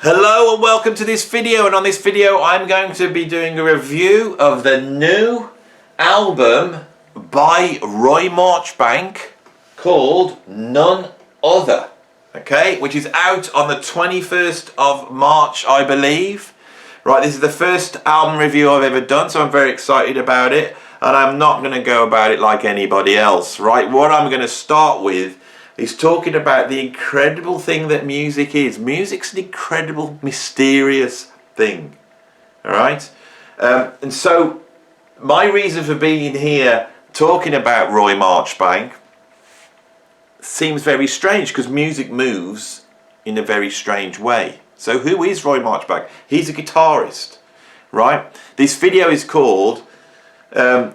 Hello and welcome to this video, and on this video I'm going to be doing a review of the new album by Roy Marchbank called None Other, okay, which is out on the 21st of March, I believe. Right, this is the first album review I've ever done, so I'm very excited about it, and I'm not going to go about it like anybody else, right? What I'm going to start with is talking about the incredible thing that music is. Music's an incredible, mysterious thing, all right? And so my reason for being here talking about Roy Marchbank seems very strange, because music moves in a very strange way. So who is Roy Marchbank? He's a guitarist, right? This video is called Roy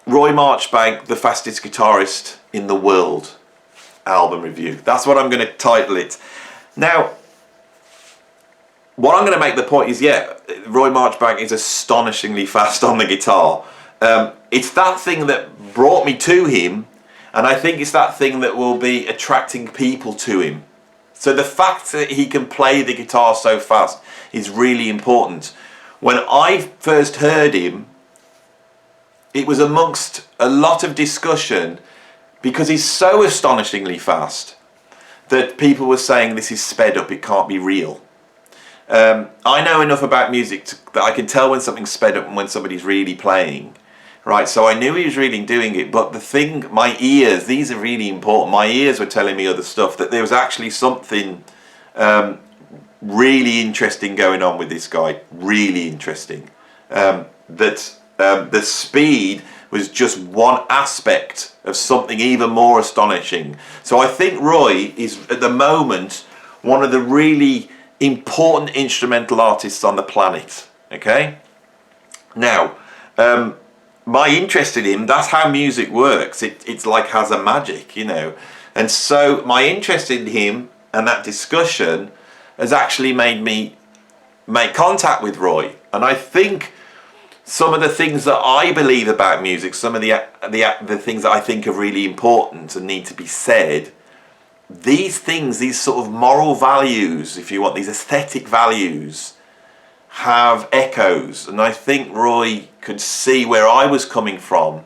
Marchbank, the fastest guitarist in the world. Album review. That's what I'm going to title it. Now, what I'm going to make the point is, yeah, Roy Marchbank is astonishingly fast on the guitar. It's that thing that brought me to him, and I think it's that thing that will be attracting people to him. So the fact that he can play the guitar so fast is really important. When I first heard him, it was amongst a lot of discussion, because he's so astonishingly fast that people were saying this is sped up, it can't be real. I know enough about music that I can tell when something's sped up and when somebody's really playing, right? So I knew he was really doing it, but the thing, my ears, these are really important. My ears were telling me other stuff, that there was actually something really interesting going on with this guy, really interesting. That the speed was just one aspect of something even more astonishing. So I think Roy is at the moment one of the really important instrumental artists on the planet, okay? Now, my interest in him, that's how music works. It's like has a magic, you know. And so my interest in him and that discussion has actually made me make contact with Roy. And I think some of the things that I believe about music, some of the things that I think are really important and need to be said, these things, these sort of moral values, if you want, these aesthetic values, have echoes. And I think Roy could see where I was coming from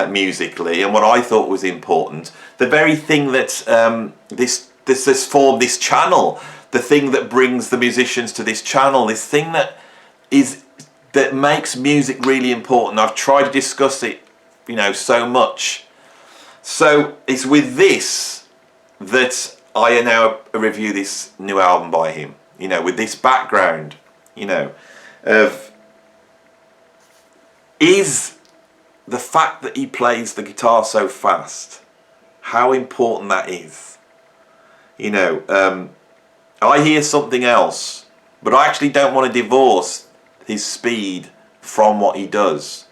musically and what I thought was important. The very thing that this formed this channel, the thing that brings the musicians to this channel, this thing that makes music really important. I've tried to discuss it, you know, so much. So it's with this that I now review this new album by him, you know, with this background, you know, of is the fact that he plays the guitar so fast, how important that is. You know, I hear something else, but I actually don't want to divorce his speed from what he does.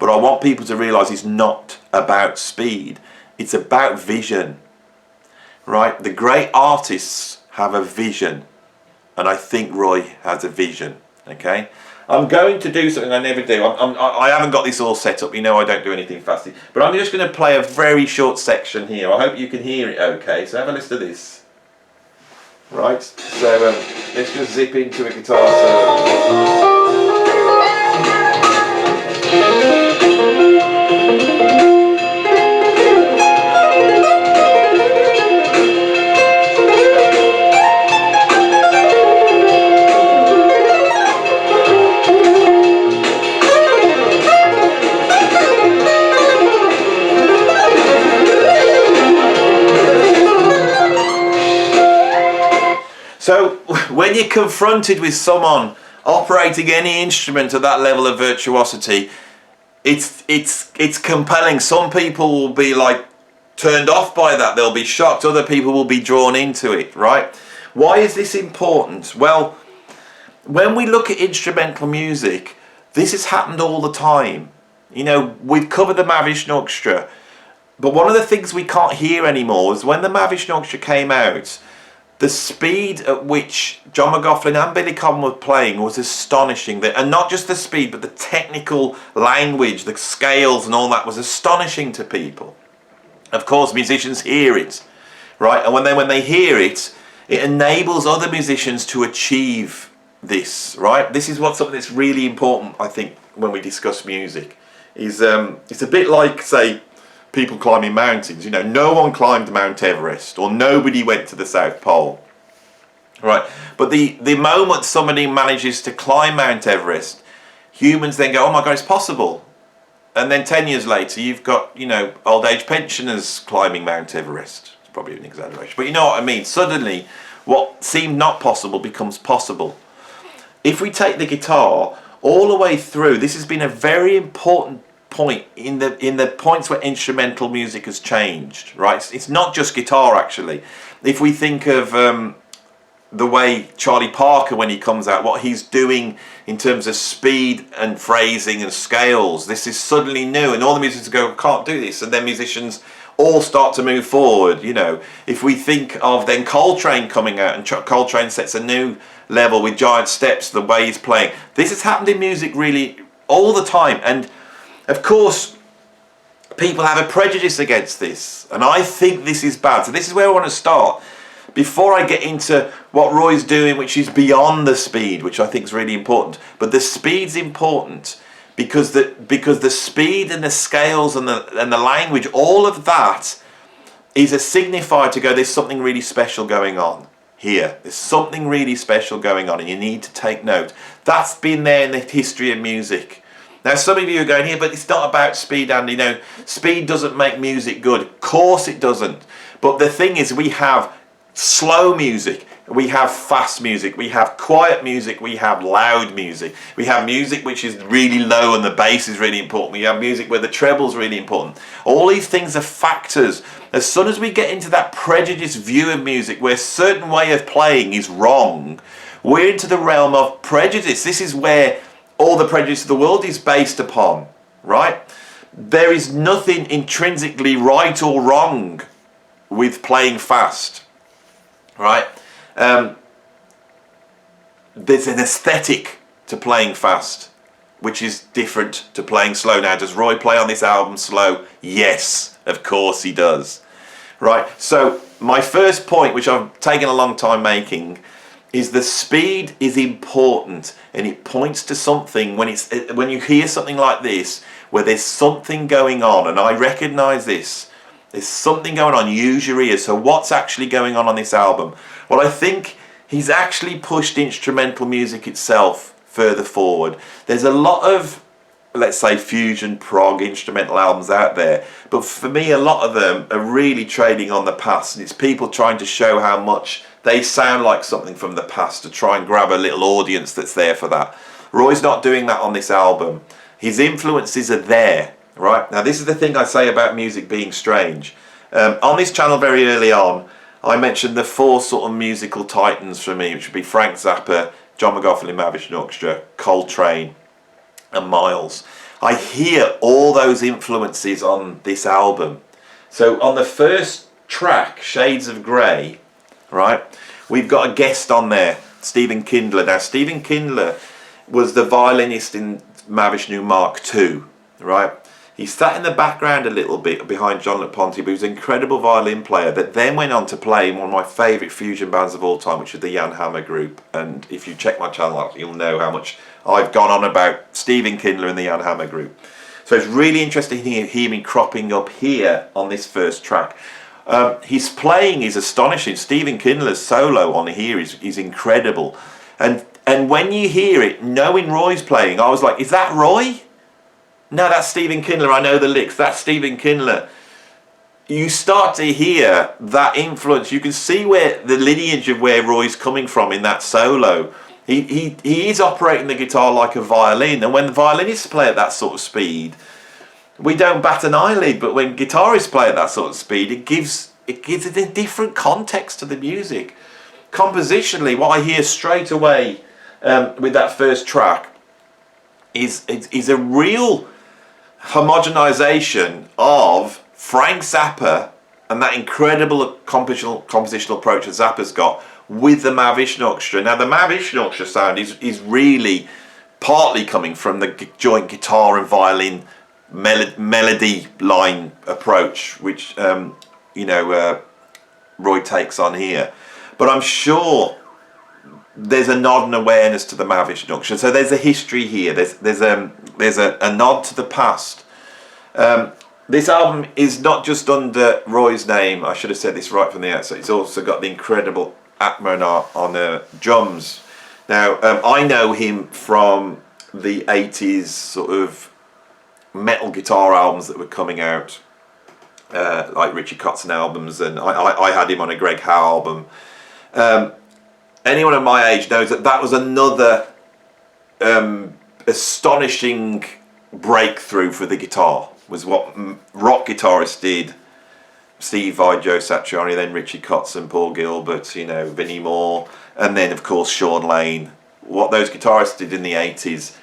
But I want people to realise it's not about speed, it's about vision, right? The great artists have a vision, and I think Roy has a vision, okay? I'm going to do something I never do. I haven't got this all set up, you know I don't do anything fast, but I'm just going to play a very short section here. I hope you can hear it okay, so have a listen to this. Right, so let's just zip into a guitar solo. So when you're confronted with someone operating any instrument at that level of virtuosity, it's compelling. Some people will be like turned off by that, they'll be shocked. Other people will be drawn into it, right? Why is this important? Well, when we look at instrumental music, this has happened all the time. You know, we've covered the Mahavishnu Orchestra, but one of the things we can't hear anymore is when the Mahavishnu Orchestra came out, the speed at which John McLaughlin and Billy Cobham were playing was astonishing. And not just the speed, but the technical language, the scales and all that was astonishing to people. Of course, musicians hear it, right? And when they hear it, it enables other musicians to achieve this, right? This is something that's really important, I think, when we discuss music. It's a bit like, say, people climbing mountains. You know, no one climbed Mount Everest, or nobody went to the South Pole, right? But the moment somebody manages to climb Mount Everest, humans then go, oh my God, it's possible. And then 10 years later, you've got, you know, old age pensioners climbing Mount Everest. It's probably an exaggeration, but you know what I mean. Suddenly, what seemed not possible becomes possible. If we take the guitar all the way through, this has been a very important point in the points where instrumental music has changed, right? It's not just guitar, actually. If we think of the way Charlie Parker, when he comes out, what he's doing in terms of speed and phrasing and scales, this is suddenly new, and all the musicians go, I can't do this, and then musicians all start to move forward. You know, if we think of then Coltrane coming out, and Coltrane sets a new level with giant steps, the way he's playing. This has happened in music really all the time, and of course people have a prejudice against this, and I think this is bad. So this is where I want to start. Before I get into what Roy's doing, which is beyond the speed, which I think is really important, but the speed's important because the speed and the scales and the language, all of that is a signifier to go, there's something really special going on here. There's something really special going on, and you need to take note. That's been there in the history of music. Now, some of you are going here, but it's not about speed, Andy. You know, speed doesn't make music good. Of course it doesn't. But the thing is, we have slow music, we have fast music, we have quiet music, we have loud music, we have music which is really low and the bass is really important, we have music where the treble's really important. All these things are factors. As soon as we get into that prejudiced view of music where a certain way of playing is wrong, we're into the realm of prejudice. This is where all the prejudice of the world is based upon, right? There is nothing intrinsically right or wrong with playing fast. Right, there's an aesthetic to playing fast, which is different to playing slow. Now, does Roy play on this album slow? Yes, of course he does. Right, so my first point, which I've taken a long time making, is the speed is important, and it points to something when you hear something like this, where there's something going on, and I recognise this. There's something going on, use your ears. So what's actually going on this album? Well, I think he's actually pushed instrumental music itself further forward. There's a lot of, let's say, fusion, prog, instrumental albums out there. But for me, a lot of them are really trading on the past. And it's people trying to show how much they sound like something from the past to try and grab a little audience that's there for that. Roy's not doing that on this album. His influences are there. Right, now this is the thing I say about music being strange. On this channel very early on, I mentioned the four sort of musical titans for me, which would be Frank Zappa, John McGoffin Mahavishnu Orchestra, Coltrane and Miles. I hear all those influences on this album. So on the first track, Shades of Grey, right, we've got a guest on there, Stephen Kindler. Now Stephen Kindler was the violinist in Mahavishnu Mark II, right? He sat in the background a little bit behind John LePonte, but he was an incredible violin player that then went on to play in one of my favourite fusion bands of all time, which is the Jan Hammer Group. And if you check my channel out, you'll know how much I've gone on about Stephen Kindler and the Jan Hammer Group. So it's really interesting to hear him cropping up here on this first track. His playing is astonishing. Stephen Kindler's solo on here is incredible. And when you hear it, knowing Roy's playing, I was like, is that Roy? No, that's Stephen Kindler. I know the licks. That's Stephen Kindler. You start to hear that influence. You can see where the lineage of where Roy's coming from in that solo. He is operating the guitar like a violin, and when the violinists play at that sort of speed, we don't bat an eyelid. But when guitarists play at that sort of speed, it gives it a different context to the music. Compositionally, what I hear straight away with that first track is a real homogenization of Frank Zappa and that incredible compositional approach that Zappa's got with the Mahavishnu Orchestra. Now the Mahavishnu Orchestra sound is really partly coming from the joint guitar and violin melody line approach, which Roy takes on here. but I'm sure there's a nod and awareness to the Mavish Junction. So there's a history here. There's a nod to the past. This album is not just under Roy's name. I should have said this right from the outset. It's also got the incredible Atma on drums. Now, I know him from the 80s sort of metal guitar albums that were coming out, like Richie Kotzen albums, and I had him on a Greg Howe album. Anyone of my age knows that was another astonishing breakthrough for the guitar. Was what rock guitarists did. Steve Vai, Joe Satriani, then Richie Kotzen, Paul Gilbert, Vinnie Moore, and then of course Sean Lane. What those guitarists did in the 80s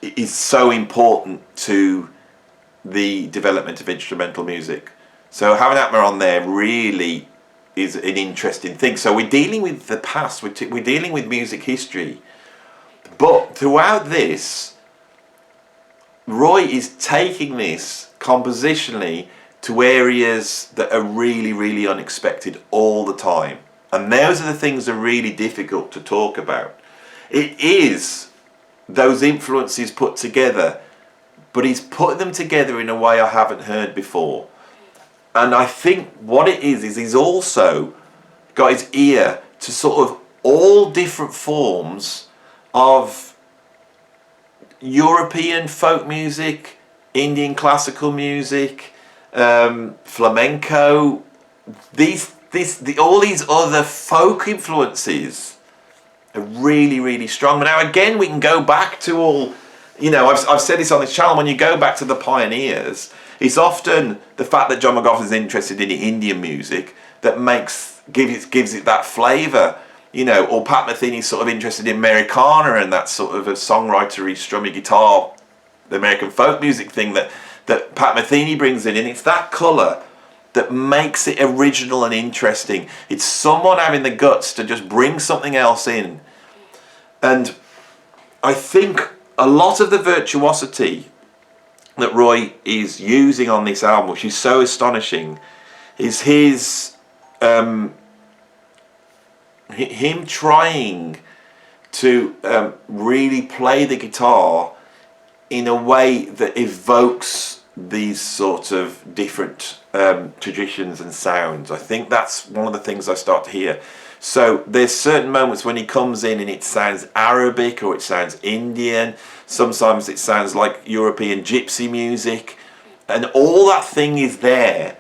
is so important to the development of instrumental music. So having Atma on there really is an interesting thing. So we're dealing with the past, we're dealing with music history, but throughout this, Roy is taking this compositionally to areas that are really, really unexpected all the time. And those are the things that are really difficult to talk about. It is those influences put together, but he's put them together in a way I haven't heard before. And I think what it is he's also got his ear to sort of all different forms of European folk music, Indian classical music, flamenco, all these other folk influences are really, really strong. Now again, we can go back to all, I've said this on this channel, when you go back to the pioneers, it's often the fact that John McLaughlin's interested in Indian music that gives it that flavour. Or Pat Metheny's sort of interested in Americana and that sort of a songwritery, strummy guitar, the American folk music thing that Pat Metheny brings in. And it's that colour that makes it original and interesting. It's someone having the guts to just bring something else in. And I think a lot of the virtuosity that Roy is using on this album, which is so astonishing, is him trying to really play the guitar in a way that evokes these sort of different traditions and sounds. I think that's one of the things I start to hear. So there's certain moments when he comes in and it sounds Arabic or it sounds Indian. Sometimes it sounds like European gypsy music. And all that thing is there,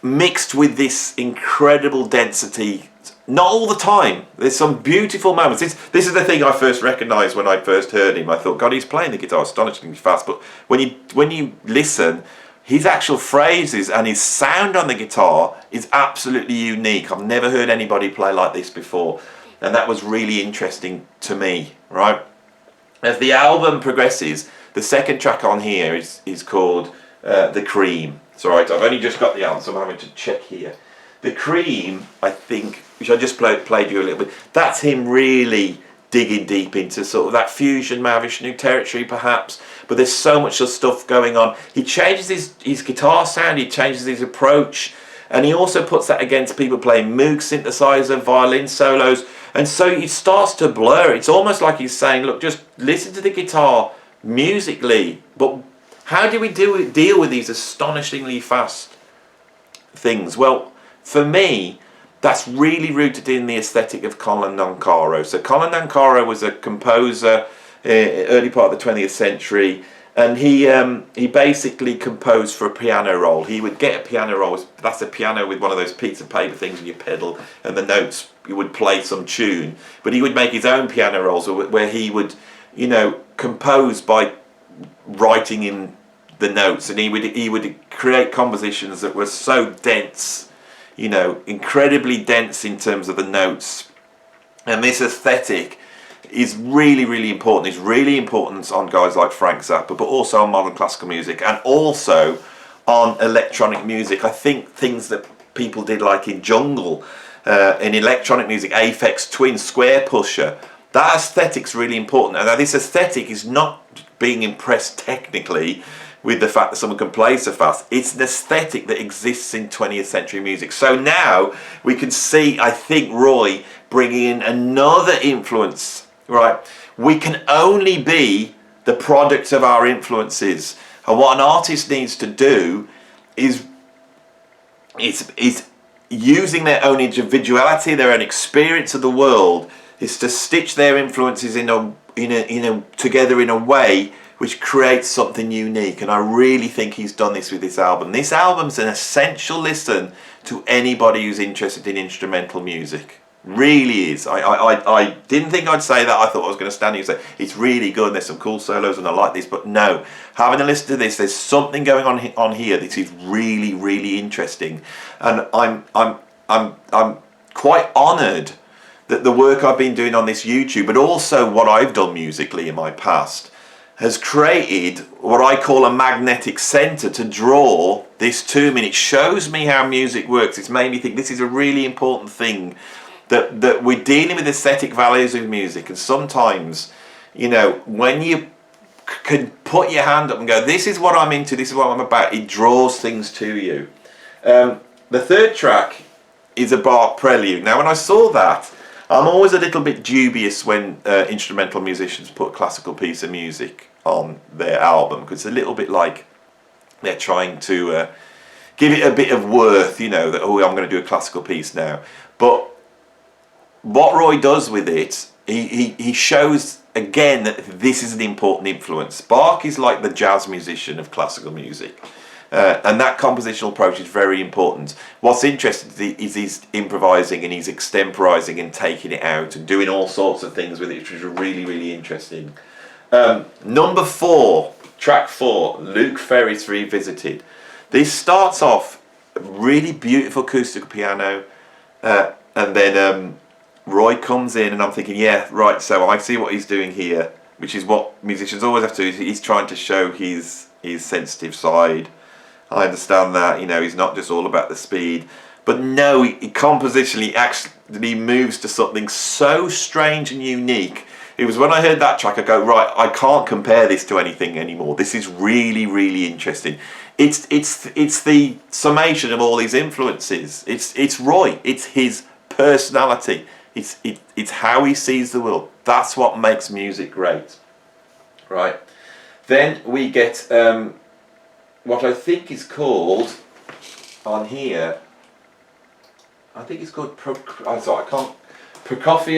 mixed with this incredible density. Not all the time. There's some beautiful moments. This is the thing I first recognised when I first heard him. I thought, God, he's playing the guitar astonishingly fast. But when you listen, his actual phrases and his sound on the guitar is absolutely unique. I've never heard anybody play like this before. And that was really interesting to me, right? As the album progresses, the second track on here is called The Cream. It's all right, I've only just got the album, so I'm having to check here. The Cream, I think, which I just played you a little bit, that's him really digging deep into sort of that fusion, Mavish New territory perhaps, but there's so much stuff going on. He changes his guitar sound, he changes his approach, and he also puts that against people playing Moog synthesizer, violin solos, and so it starts to blur. It's almost like he's saying, look, just listen to the guitar musically, but how do we deal with these astonishingly fast things? Well, for me, that's really rooted in the aesthetic of Colin Nancaro. So Colin Nancaro was a composer early part of the 20th century, and he basically composed for a piano roll. He would get a piano roll, that's a piano with one of those pieces of paper things and you pedal, and the notes, you would play some tune. But he would make his own piano rolls where he would, compose by writing in the notes, and he would create compositions that were so dense, incredibly dense in terms of the notes. And this aesthetic is really, really important. It's really important on guys like Frank Zappa, but also on modern classical music and also on electronic music. I think things that people did like in Jungle, in electronic music, Aphex Twin, Square Pusher, that aesthetic's really important. And now this aesthetic is not being impressed technically, with the fact that someone can play so fast. It's an aesthetic that exists in 20th century music. So now we can see, I think, Roy bringing in another influence, right? We can only be the product of our influences. And what an artist needs to do is using their own individuality, their own experience of the world, is to stitch their influences together in a way which creates something unique. And I really think he's done this with this album. This album's an essential listen to anybody who's interested in instrumental music. Really is. I didn't think I'd say that. I thought I was going to stand here and say it's really good and there's some cool solos and I like this, but no. Having a listen to this, there's something going on here that is really, really interesting. And I'm quite honoured that the work I've been doing on this YouTube, but also what I've done musically in my past, has created what I call a magnetic centre to draw this to me. And it shows me how music works. It's made me think this is a really important thing, that we're dealing with aesthetic values of music. And sometimes, you know, when you can put your hand up and go, this is what I'm into, this is what I'm about, it draws things to you. The third track is a Bach prelude. Now, when I saw that, I'm always a little bit dubious when instrumental musicians put a classical piece of music on their album, because it's a little bit like they're trying to give it a bit of worth, you know, that, oh, I'm going to do a classical piece now. But what Roy does with it, he shows again that this is an important influence. Bach is like the jazz musician of classical music. And that compositional approach is very important. What's interesting is he's improvising and he's extemporizing and taking it out and doing all sorts of things with it, which is really, really interesting. Number 4, track 4, Luke Ferris Revisited. This starts off really beautiful acoustic piano, and then Roy comes in and I'm thinking, yeah, right, so I see what he's doing here, which is what musicians always have to do. He's trying to show his sensitive side. I understand that, you know, he's not just all about the speed. But no, he compositionally actually moves to something so strange and unique. It was when I heard that track, I go, right, I can't compare this to anything anymore. This is really, really interesting. It's the summation of all these influences. It's Roy. It's his personality. It's how he sees the world. That's what makes music great. Right. Then we get what I think is called on here, I think it's called Prokofiev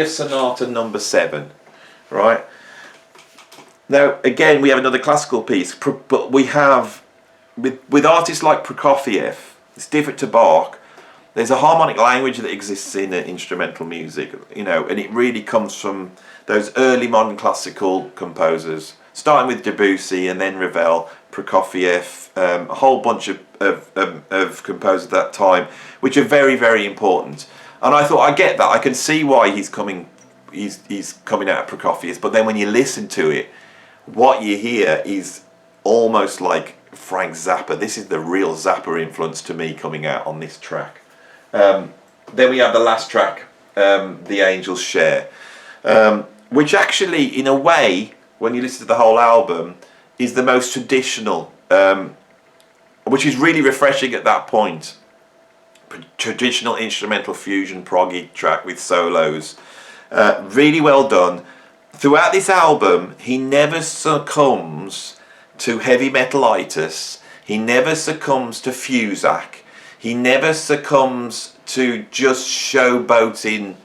Sonata number 7, right? Now again we have another classical piece, but we have with artists like Prokofiev, it's different to Bach. There's a harmonic language that exists in instrumental music, you know, and it really comes from those early modern classical composers, starting with Debussy and then Ravel, Prokofiev, a whole bunch of composers at that time, which are very, very important. And I thought, I get that. I can see why he's coming out of Prokofiev. But then when you listen to it, what you hear is almost like Frank Zappa. This is the real Zappa influence to me coming out on this track. Then we have the last track, The Angels Share, which actually, in a way, when you listen to the whole album, is the most traditional, which is really refreshing at that point. Traditional instrumental fusion proggy track with solos, really well done. Throughout this album, he never succumbs to heavy metalitis. He never succumbs to Fusac. He never succumbs to just showboating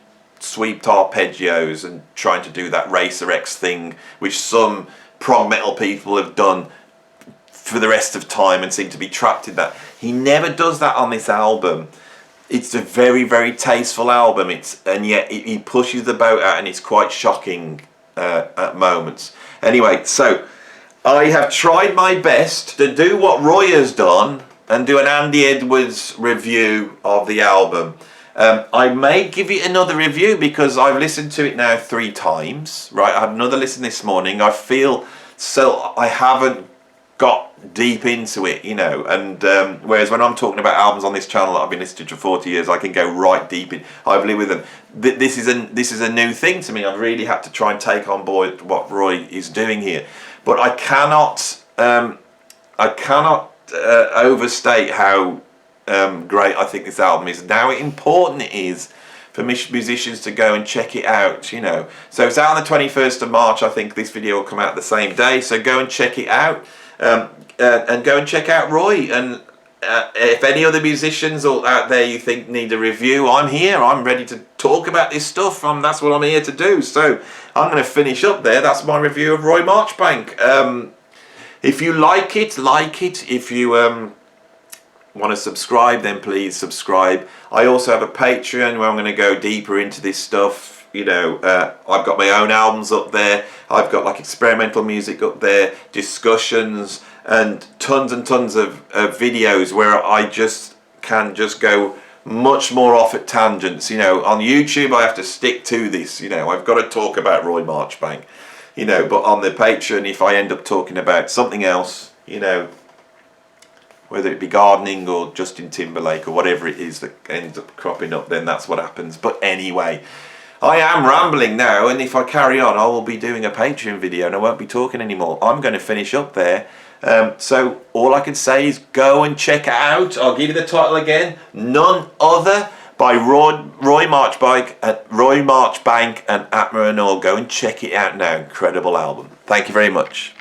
sweeped arpeggios and trying to do that Racer X thing, which some prog metal people have done for the rest of time and seem to be trapped in that. He never does that on this album. It's a very, very tasteful album, and yet he pushes the boat out and it's quite shocking at moments. Anyway, so I have tried my best to do what Roy has done and do an Andy Edwards review of the album. I may give it another review because I've listened to it now 3 times. Right, I had another listen this morning. I feel so I haven't got deep into it, you know. And whereas when I'm talking about albums on this channel that I've been listening to for 40 years, I can go right deep in. I've lived with them. This is a new thing to me. I've really had to try and take on board what Roy is doing here. But I cannot I cannot overstate how great I think this album is, and how important it is for musicians to go and check it out, you know. So it's out on the 21st of March. I think this video will come out the same day, so go and check it out, and go and check out Roy. And if any other musicians out there you think need a review, I'm here. I'm ready to talk about this stuff. That's what I'm here to do. So I'm going to finish up there. That's my review of Roy Marchbank. If you like it, like it. If you want to subscribe, then please subscribe. I also have a Patreon where I'm going to go deeper into this stuff. You know, I've got my own albums up there. I've got like experimental music up there, discussions, and tons of videos where I can go much more off at tangents. You know, on YouTube I have to stick to this. You know, I've got to talk about Roy Marchbank. You know, but on the Patreon, if I end up talking about something else, you know, whether it be gardening or Justin Timberlake or whatever it is that ends up cropping up, then that's what happens. But anyway, I am rambling now, and if I carry on, I will be doing a Patreon video and I won't be talking anymore. I'm going to finish up there. So all I can say is go and check it out. I'll give you the title again: None Other by Roy Marchbank and Atma and Anur. Go and check it out now. Incredible album. Thank you very much.